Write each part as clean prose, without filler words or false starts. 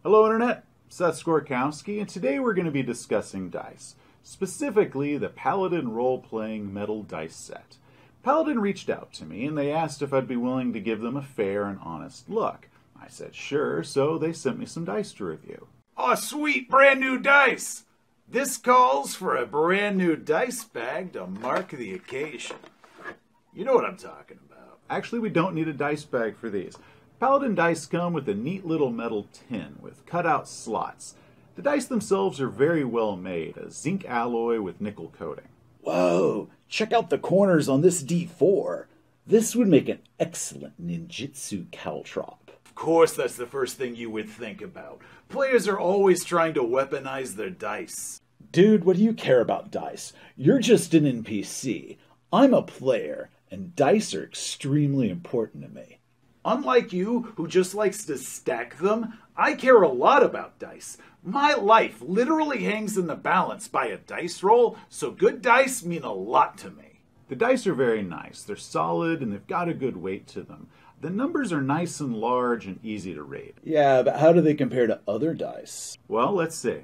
Hello Internet, Seth Skorkowski, and today we're going to be discussing dice, specifically the Paladin Roleplaying metal dice set. Paladin reached out to me and they asked if I'd be willing to give them a fair and honest look. I said sure, so they sent me some dice to review. Oh, sweet brand new dice! This calls for a brand new dice bag to mark the occasion. You know what I'm talking about. Actually, we don't need a dice bag for these. Paladin dice come with a neat little metal tin with cutout slots. The dice themselves are very well made, a zinc alloy with nickel coating. Whoa, check out the corners on this D4. This would make an excellent ninjutsu caltrop. Of course, that's the first thing you would think about. Players are always trying to weaponize their dice. Dude, what do you care about dice? You're just an NPC. I'm a player, and dice are extremely important to me. Unlike you, who just likes to stack them, I care a lot about dice. My life literally hangs in the balance by a dice roll, so good dice mean a lot to me. The dice are very nice. They're solid and they've got a good weight to them. The numbers are nice and large and easy to read. Yeah, but how do they compare to other dice? Well, let's see.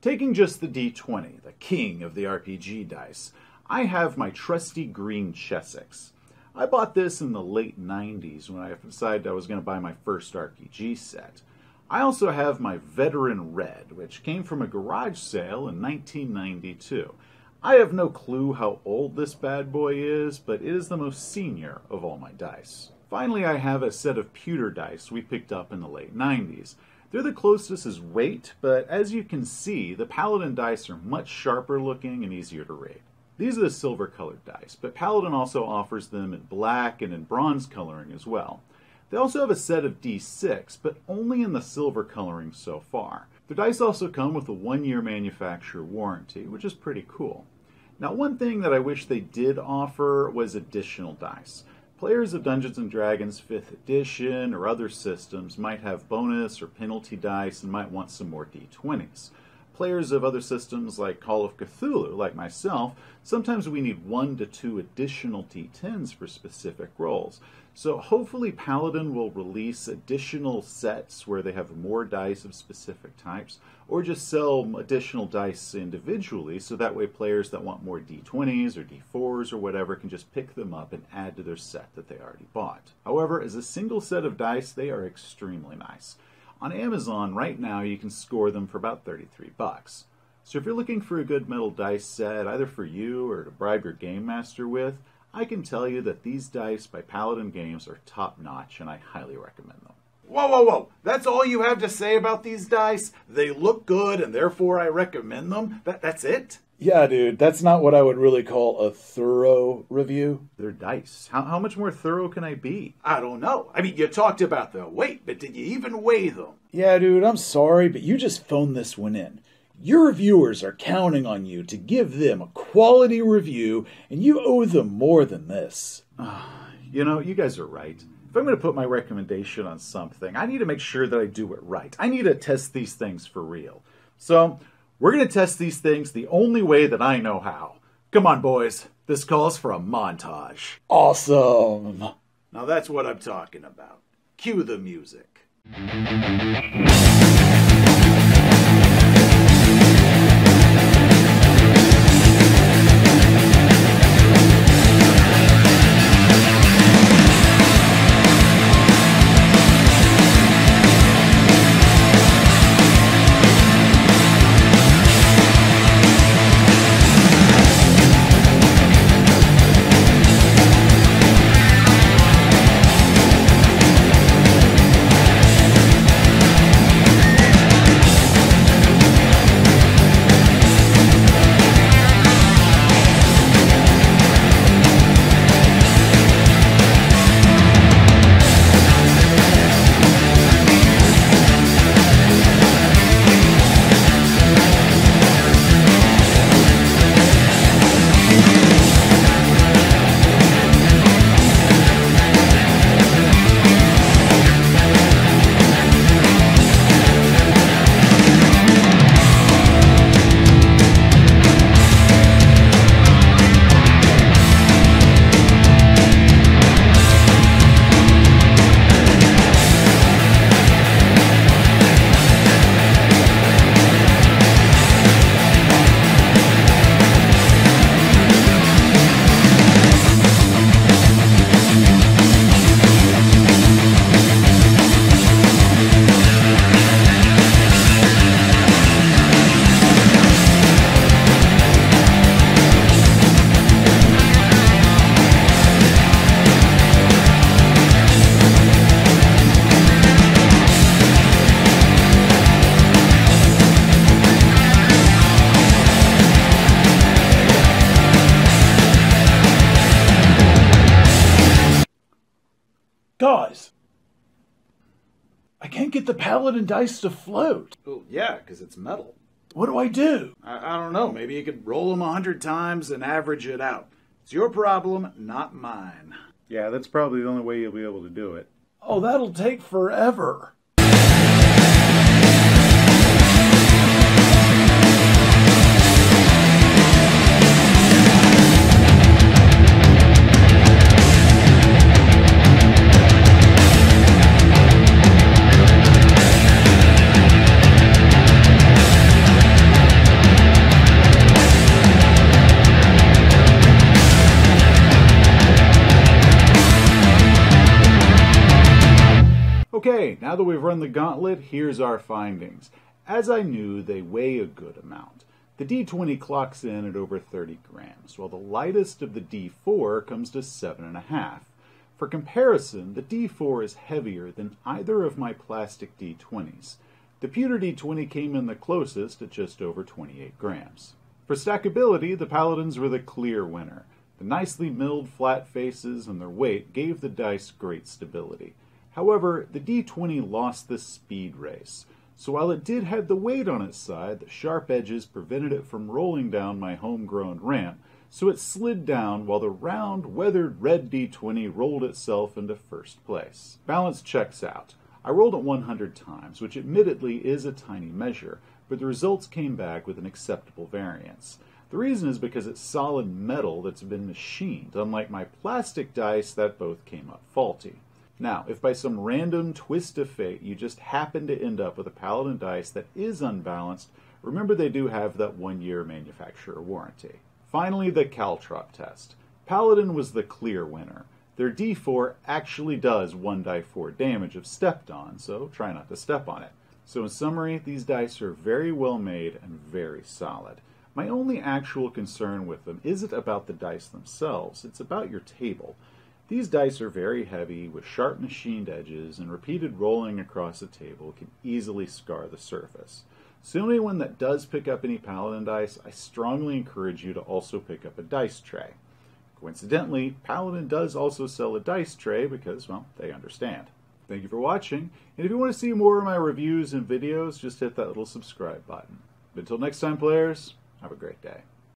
Taking just the D20, the king of the RPG dice, I have my trusty green Chessex. I bought this in the late 90s when I decided I was going to buy my first RPG set. I also have my Veteran Red, which came from a garage sale in 1992. I have no clue how old this bad boy is, but it is the most senior of all my dice. Finally, I have a set of pewter dice we picked up in the late 90s. They're the closest as weight, but as you can see, the Paladin dice are much sharper looking and easier to read. These are the silver-colored dice, but Paladin also offers them in black and in bronze coloring as well. They also have a set of D6, but only in the silver coloring so far. The dice also come with a 1-year manufacturer warranty, which is pretty cool. Now, one thing that I wish they did offer was additional dice. Players of Dungeons & Dragons 5th edition or other systems might have bonus or penalty dice and might want some more D20s. Players of other systems like Call of Cthulhu, like myself, sometimes we need 1 to 2 additional D10s for specific roles. So hopefully Paladin will release additional sets where they have more dice of specific types, or just sell additional dice individually, so that way players that want more D20s or D4s or whatever can just pick them up and add to their set that they already bought. However, as a single set of dice, they are extremely nice. On Amazon right now you can score them for about $33. So if you're looking for a good metal dice set, either for you or to bribe your game master with, I can tell you that these dice by Paladin Games are top notch and I highly recommend them. Whoa, whoa, whoa. That's all you have to say about these dice? They look good and therefore I recommend them? That's it? Yeah, dude, that's not what I would really call a thorough review. They're dice. How much more thorough can I be? I don't know. I mean, you talked about the weight, but did you even weigh them? Yeah, dude, I'm sorry, but you just phoned this one in. Your reviewers are counting on you to give them a quality review, and you owe them more than this. You know, you guys are right. If I'm going to put my recommendation on something, I need to make sure that I do it right. I need to test these things for real. So, we're going to test these things the only way that I know how. Come on, boys. This calls for a montage. Awesome. Now that's what I'm talking about. Cue the music. can't get the Paladin dice to float. Well, yeah, because it's metal. What do I do? I don't know. Maybe you could roll them 100 times and average it out. It's your problem, not mine. Yeah, that's probably the only way you'll be able to do it. Oh, that'll take forever. Okay, now that we've run the gauntlet, here's our findings. As I knew, they weigh a good amount. The D20 clocks in at over 30 grams, while the lightest of the D4 comes to 7.5. For comparison, the D4 is heavier than either of my plastic D20s. The pewter D20 came in the closest at just over 28 grams. For stackability, the Paladins were the clear winner. The nicely milled flat faces and their weight gave the dice great stability. However, the D20 lost the speed race, so while it did have the weight on its side, the sharp edges prevented it from rolling down my homegrown ramp, so it slid down while the round, weathered red D20 rolled itself into first place. Balance checks out. I rolled it 100 times, which admittedly is a tiny measure, but the results came back with an acceptable variance. The reason is because it's solid metal that's been machined, unlike my plastic dice that both came up faulty. Now, if by some random twist of fate you just happen to end up with a Paladin dice that is unbalanced, remember they do have that 1-year manufacturer warranty. Finally, the caltrop test. Paladin was the clear winner. Their D4 actually does 1d4 damage if stepped on, so try not to step on it. So in summary, these dice are very well made and very solid. My only actual concern with them isn't about the dice themselves, it's about your table. These dice are very heavy, with sharp machined edges, and repeated rolling across the table can easily scar the surface. So anyone that does pick up any Paladin dice, I strongly encourage you to also pick up a dice tray. Coincidentally, Paladin does also sell a dice tray because, well, they understand. Thank you for watching, and if you want to see more of my reviews and videos, just hit that little subscribe button. But until next time, players, have a great day.